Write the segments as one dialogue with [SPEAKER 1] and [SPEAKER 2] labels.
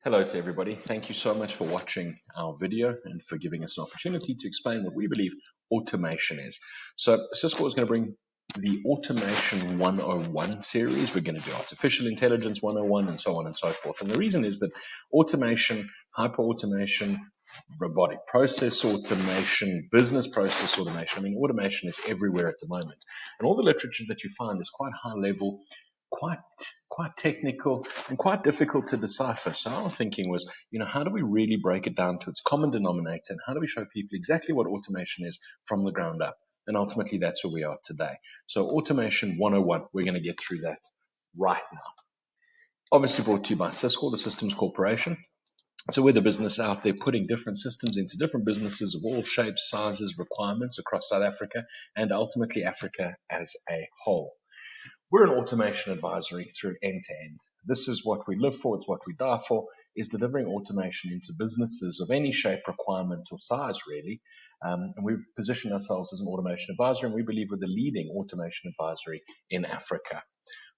[SPEAKER 1] Hello to everybody. Thank you so much for watching our video and for giving us an opportunity to explain what we believe automation is. So Syscor is going to bring the Automation 101 series. We're going to do Artificial Intelligence 101 and so on and so forth. And the reason is that automation, hyper-automation, robotic process automation, business process automation, automation is everywhere at the moment. And all the literature that you find is quite high level, quite technical and quite difficult to decipher. So our thinking was, how do we really break it down to its common denominator, and how do we show people exactly what automation is from the ground up? And ultimately, that's where we are today. So Automation 101, we're going to get through that right now. Obviously brought to you by Syscor, the Systems Corporation. So we're the business out there putting different systems into different businesses of all shapes, sizes, requirements across South Africa and ultimately Africa as a whole. We're an automation advisory through end to end. This is what we live for. It's what we die for, is delivering automation into businesses of any shape, requirement, or size, really. And we've positioned ourselves as an automation advisor, and we believe we're the leading automation advisory in Africa.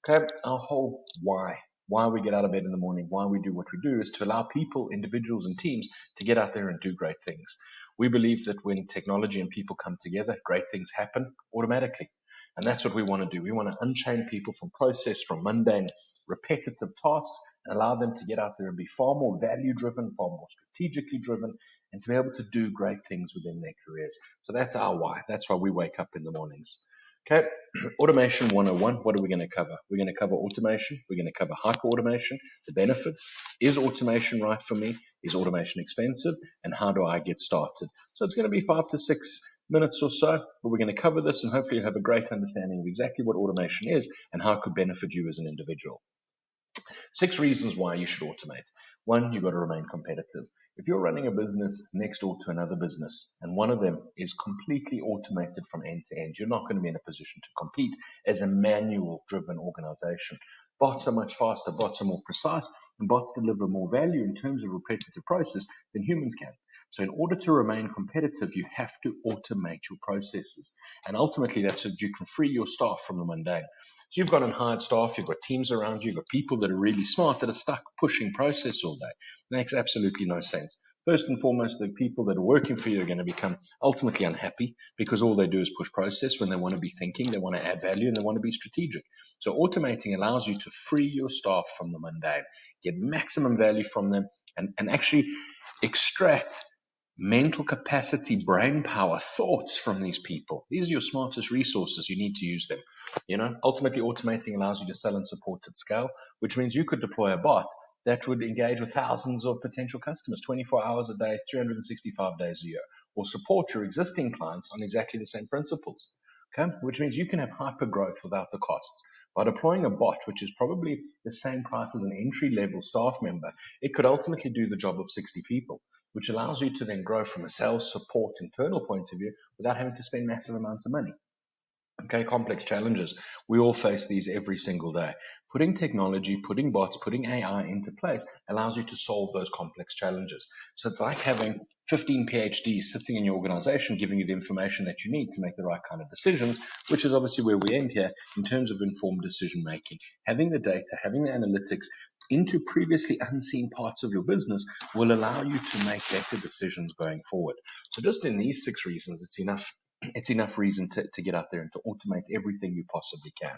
[SPEAKER 1] Okay, our whole why we get out of bed in the morning, why we do what we do, is to allow people, individuals, and teams to get out there and do great things. We believe that when technology and people come together, great things happen automatically. And that's what we want to do. We want to unchain people from process, from mundane, repetitive tasks, and allow them to get out there and be far more value-driven, far more strategically driven, and to be able to do great things within their careers. So that's our why. That's why we wake up in the mornings. Okay, Automation 101, what are we going to cover? We're going to cover automation. We're going to cover hyper-automation, the benefits. Is automation right for me? Is automation expensive? And how do I get started? So it's going to be 5 to 6 minutes or so, but we're going to cover this and hopefully you have a great understanding of exactly what automation is and how it could benefit you as an individual. 6 reasons why you should automate. 1, you've got to remain competitive. If you're running a business next door to another business and one of them is completely automated from end to end, you're not going to be in a position to compete as a manual driven organization. Bots are much faster, bots are more precise, and bots deliver more value in terms of repetitive process than humans can. So in order to remain competitive, you have to automate your processes. And ultimately, that's so that you can free your staff from the mundane. So you've got unhired staff, you've got teams around you, you've got people that are really smart that are stuck pushing process all day. Makes absolutely no sense. First and foremost, the people that are working for you are going to become ultimately unhappy because all they do is push process when they want to be thinking, they want to add value, and they want to be strategic. So automating allows you to free your staff from the mundane, get maximum value from them, and actually extract mental capacity, brain power, thoughts from these people. These are your smartest resources. You need to use them. Ultimately, automating allows you to sell and support at scale, which means you could deploy a bot that would engage with thousands of potential customers 24 hours a day, 365 days a year, or support your existing clients on exactly the same principles. Okay, which means you can have hyper growth without the costs. By deploying a bot, which is probably the same price as an entry-level staff member, it could ultimately do the job of 60 people, which allows you to then grow from a sales support internal point of view without having to spend massive amounts of money. Okay, complex challenges. We all face these every single day. Putting technology, putting bots, putting AI into place allows you to solve those complex challenges. So it's like having 15 PhDs sitting in your organization giving you the information that you need to make the right kind of decisions, which is obviously where we end here in terms of informed decision making. Having the data, having the analytics into previously unseen parts of your business will allow you to make better decisions going forward. So just in these 6 reasons, it's enough reason to get out there and to automate everything you possibly can.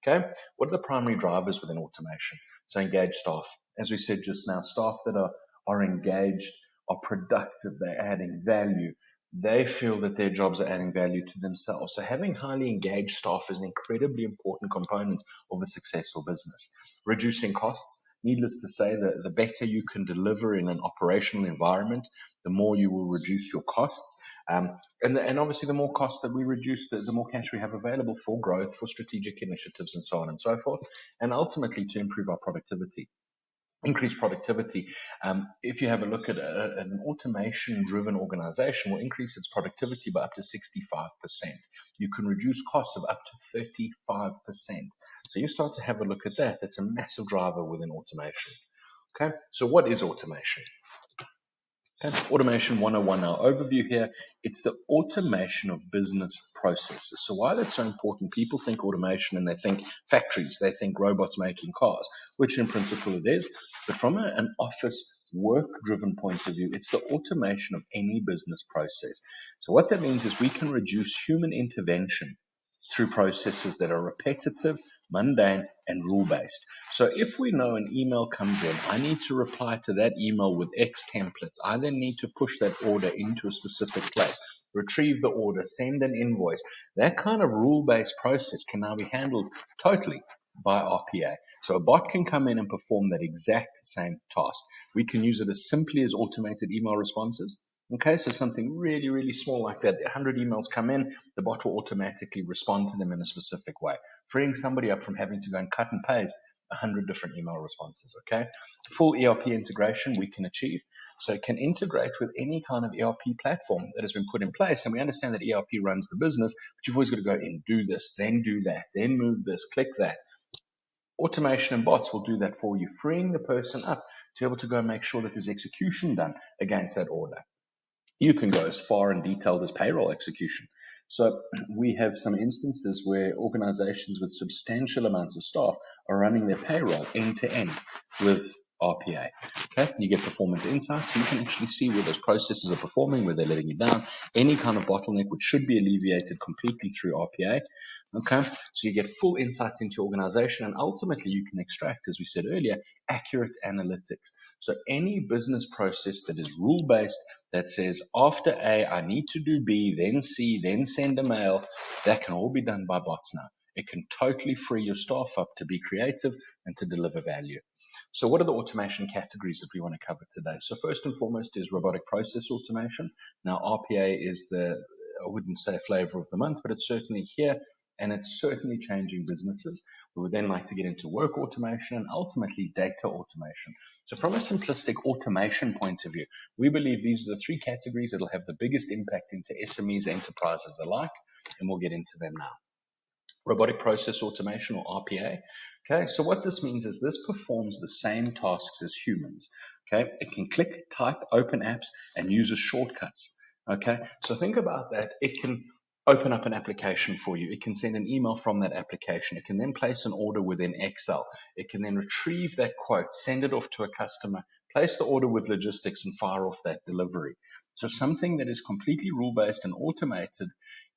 [SPEAKER 1] Okay, what are the primary drivers within automation? So engaged staff. As we said just now, staff that are engaged, are productive, they're adding value. They feel that their jobs are adding value to themselves. So having highly engaged staff is an incredibly important component of a successful business. Reducing costs. Needless to say, the better you can deliver in an operational environment, the more you will reduce your costs. And obviously, the more costs that we reduce, the more cash we have available for growth, for strategic initiatives, and so on and so forth, and ultimately to improve our productivity. Increase productivity. If you have a look at an automation-driven organization, will increase its productivity by up to 65%. You can reduce costs of up to 35%. So you start to have a look at that. That's a massive driver within automation. Okay, so what is automation? Okay. Automation 101, our overview here, it's the automation of business processes. So why that's so important, people think automation and they think factories, they think robots making cars, which in principle it is. But from an office work-driven point of view, it's the automation of any business process. So what that means is we can reduce human intervention through processes that are repetitive, mundane, and rule based. So if we know an email comes in, I need to reply to that email with X templates. I then need to push that order into a specific place, retrieve the order, send an invoice. That kind of rule based process can now be handled totally by RPA. So a bot can come in and perform that exact same task. We can use it as simply as automated email responses. Okay, so something really, really small like that. 100 emails come in, the bot will automatically respond to them in a specific way, freeing somebody up from having to go and cut and paste 100 different email responses. Okay, full ERP integration we can achieve. So it can integrate with any kind of ERP platform that has been put in place. And we understand that ERP runs the business, but you've always got to go in, do this, then do that, then move this, click that. Automation and bots will do that for you, freeing the person up to be able to go and make sure that there's execution done against that order. You can go as far and detailed as payroll execution. So we have some instances where organizations with substantial amounts of staff are running their payroll end to end with RPA. Okay, you get performance insights. So you can actually see where those processes are performing, where they're letting you down, any kind of bottleneck which should be alleviated completely through RPA. Okay, so you get full insights into your organization, and ultimately you can extract, as we said earlier, accurate analytics. So any business process that is rule based, that says after A, I need to do B, then C, then send a mail, that can all be done by bots now. It can totally free your staff up to be creative and to deliver value. So what are the automation categories that we want to cover today? So first and foremost is robotic process automation. Now RPA is I wouldn't say flavor of the month, but it's certainly here and it's certainly changing businesses. We would then like to get into work automation and ultimately data automation. So from a simplistic automation point of view, we believe these are the three categories that will have the biggest impact into SMEs, enterprises alike, and we'll get into them now. Robotic process automation, or RPA. Okay, so what this means is this performs the same tasks as humans. Okay, it can click, type, open apps, and uses shortcuts. Okay, so think about that. It can open up an application for you. It can send an email from that application. It can then place an order within Excel. It can then retrieve that quote, send it off to a customer, place the order with logistics, and fire off that delivery. So something that is completely rule-based and automated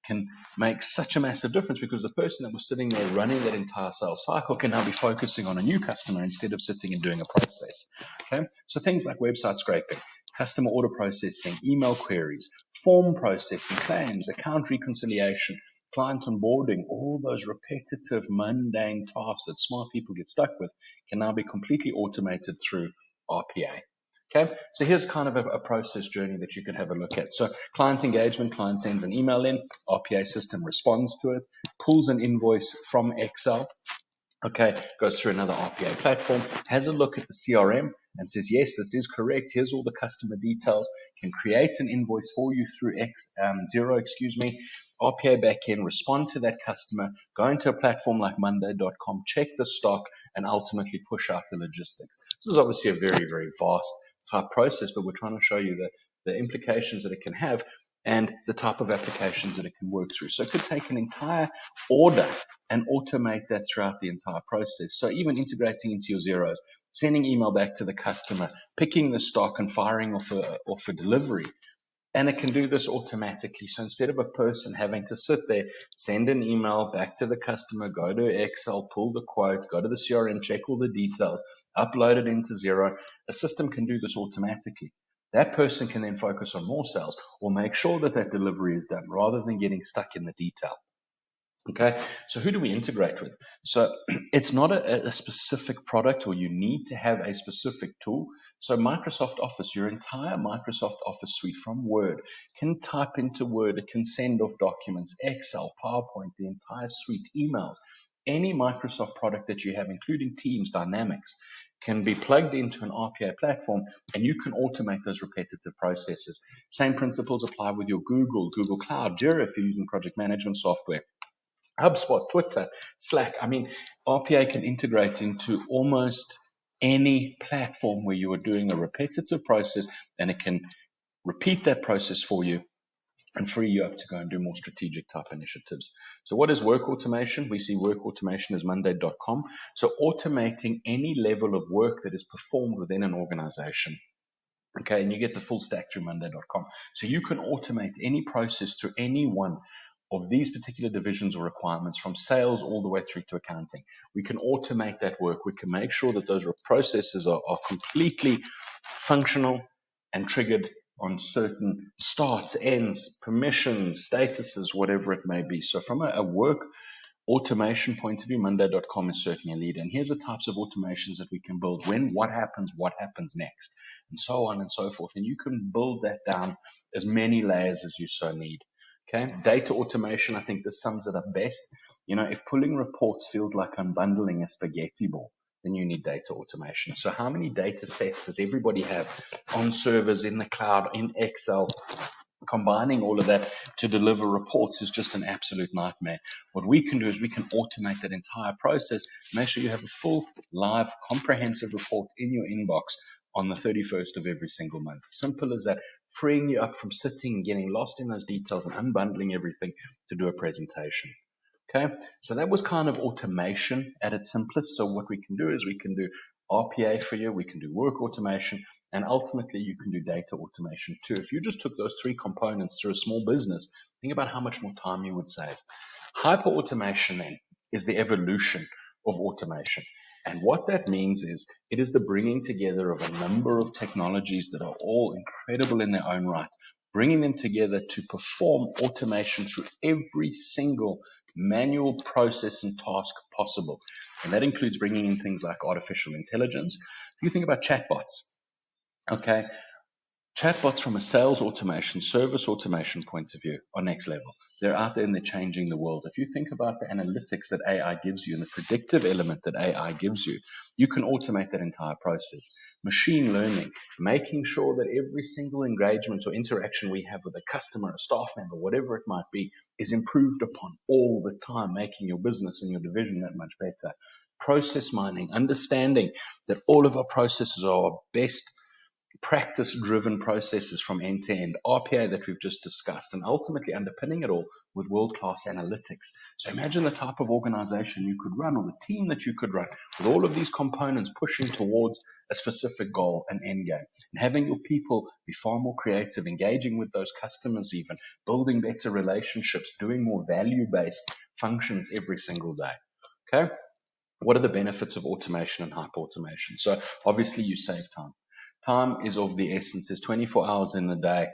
[SPEAKER 1] can make such a massive difference, because the person that was sitting there running that entire sales cycle can now be focusing on a new customer instead of sitting and doing a process. Okay, so things like website scraping, customer order processing, email queries, form processing, claims, account reconciliation, client onboarding, all those repetitive, mundane tasks that smart people get stuck with can now be completely automated through RPA. Okay, so here's kind of a process journey that you can have a look at. So client engagement, client sends an email in, RPA system responds to it, pulls an invoice from Excel, okay, goes through another RPA platform, has a look at the CRM and says, yes, this is correct. Here's all the customer details, can create an invoice for you through Xero, RPA backend, respond to that customer, go into a platform like Monday.com, check the stock, and ultimately push out the logistics. This is obviously a very, very vast type process, but we're trying to show you the implications that it can have and the type of applications that it can work through. So it could take an entire order and automate that throughout the entire process. So even integrating into your zeros, sending email back to the customer, picking the stock and firing off a delivery. And it can do this automatically. So instead of a person having to sit there, send an email back to the customer, go to Excel, pull the quote, go to the CRM, check all the details, upload it into Xero, a system can do this automatically. That person can then focus on more sales or make sure that that delivery is done rather than getting stuck in the detail. Okay, so who do we integrate with? So it's not a specific product, or you need to have a specific tool. So Microsoft Office, your entire Microsoft Office suite from Word, can type into Word, it can send off documents, Excel, PowerPoint, the entire suite, emails, any Microsoft product that you have, including Teams, Dynamics, can be plugged into an RPA platform, and you can automate those repetitive processes. Same principles apply with your Google Cloud, Jira if you're using project management software, HubSpot, Twitter, Slack. I mean, RPA can integrate into almost any platform where you are doing a repetitive process, and it can repeat that process for you, and free you up to go and do more strategic type initiatives. So what is work automation? We see work automation as Monday.com. So automating any level of work that is performed within an organization. Okay, and you get the full stack through Monday.com. So you can automate any process through any one of these particular divisions or requirements, from sales all the way through to accounting. We can automate that work. We can make sure that those processes are completely functional and triggered on certain starts, ends, permissions, statuses, whatever it may be. So from a work automation point of view, Monday.com is certainly a leader. And here's the types of automations that we can build: when, what happens next, and so on and so forth. And you can build that down as many layers as you so need. Okay. Data automation, I think this sums it up best. If pulling reports feels like unbundling a spaghetti ball, then you need data automation. So how many data sets does everybody have on servers, in the cloud, in Excel? Combining all of that to deliver reports is just an absolute nightmare. What we can do is we can automate that entire process, make sure you have a full, live, comprehensive report in your inbox on the 31st of every single month. Simple as that, freeing you up from sitting and getting lost in those details and unbundling everything to do a presentation. Okay, so that was kind of automation at its simplest. So what we can do is we can do RPA for you, we can do work automation, and ultimately you can do data automation too. If you just took those three components through a small business, think about how much more time you would save. Hyper automation then is the evolution of automation. And what that means is it is the bringing together of a number of technologies that are all incredible in their own right, bringing them together to perform automation through every single manual process and task possible. And that includes bringing in things like artificial intelligence. If you think about chatbots, okay, chatbots from a sales automation, service automation point of view are next level. They're out there and they're changing the world. If you think about the analytics that AI gives you and the predictive element that AI gives you, you can automate that entire process. Machine learning, making sure that every single engagement or interaction we have with a customer, a staff member, whatever it might be, is improved upon all the time, making your business and your division that much better. Process mining, understanding that all of our processes are our best practice-driven processes from end to end, RPA that we've just discussed, and ultimately underpinning it all with world-class analytics. So imagine the type of organization you could run, or the team that you could run, with all of these components pushing towards a specific goal, an end game, and having your people be far more creative, engaging with those customers even, building better relationships, doing more value-based functions every single day. Okay? What are the benefits of automation and hyper-automation? So obviously you save time. Time is of the essence. There's 24 hours in the day,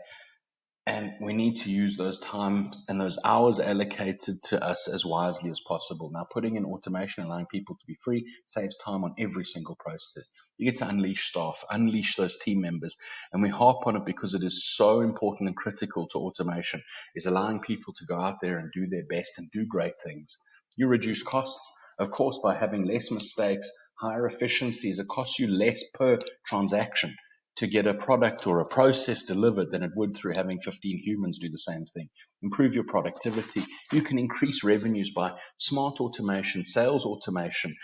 [SPEAKER 1] and we need to use those times and those hours allocated to us as wisely as possible. Now, putting in automation, allowing people to be free, saves time on every single process. You get to unleash staff, unleash those team members, and we harp on it because it is so important and critical to automation, is allowing people to go out there and do their best and do great things. You reduce costs, of course, by having less mistakes, higher efficiencies. It costs you less per transaction to get a product or a process delivered than it would through having 15 humans do the same thing. Improve your productivity. You can increase revenues by smart automation, sales automation,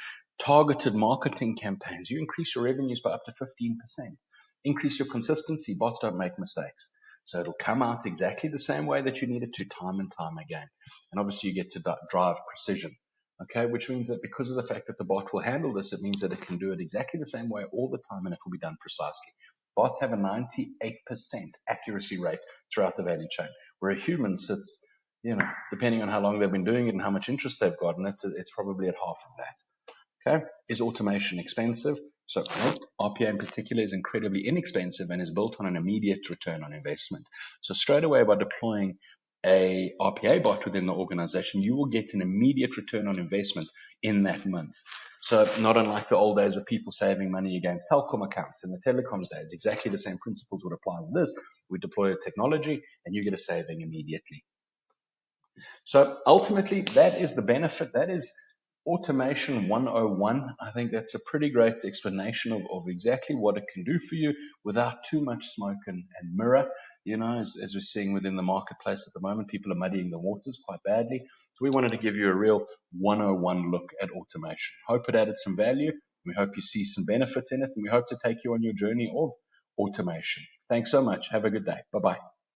[SPEAKER 1] targeted marketing campaigns. You increase your revenues by up to 15%. Increase your consistency. Bots don't make mistakes. So it'll come out exactly the same way that you need it to, time and time again. And obviously you get to drive precision. Okay, which means that because of the fact that the bot will handle this, it means that it can do it exactly the same way all the time, and it will be done precisely. Bots have a 98% accuracy rate throughout the value chain, where a human sits, depending on how long they've been doing it and how much interest they've gotten, it's probably at half of that. Okay, is automation expensive? So RPA in particular is incredibly inexpensive and is built on an immediate return on investment. So straight away, by deploying a RPA bot within the organization, you will get an immediate return on investment in that month. So not unlike the old days of people saving money against telecom accounts in the telecoms days, exactly the same principles would apply with this. We deploy a technology and you get a saving immediately. So ultimately, that is the benefit. That is Automation 101. I think that's a pretty great explanation of exactly what it can do for you without too much smoke and mirror. As we're seeing within the marketplace at the moment, people are muddying the waters quite badly. So we wanted to give you a real 101 look at automation. Hope it added some value. We hope you see some benefit in it, and we hope to take you on your journey of automation. Thanks so much. Have a good day. Bye-bye.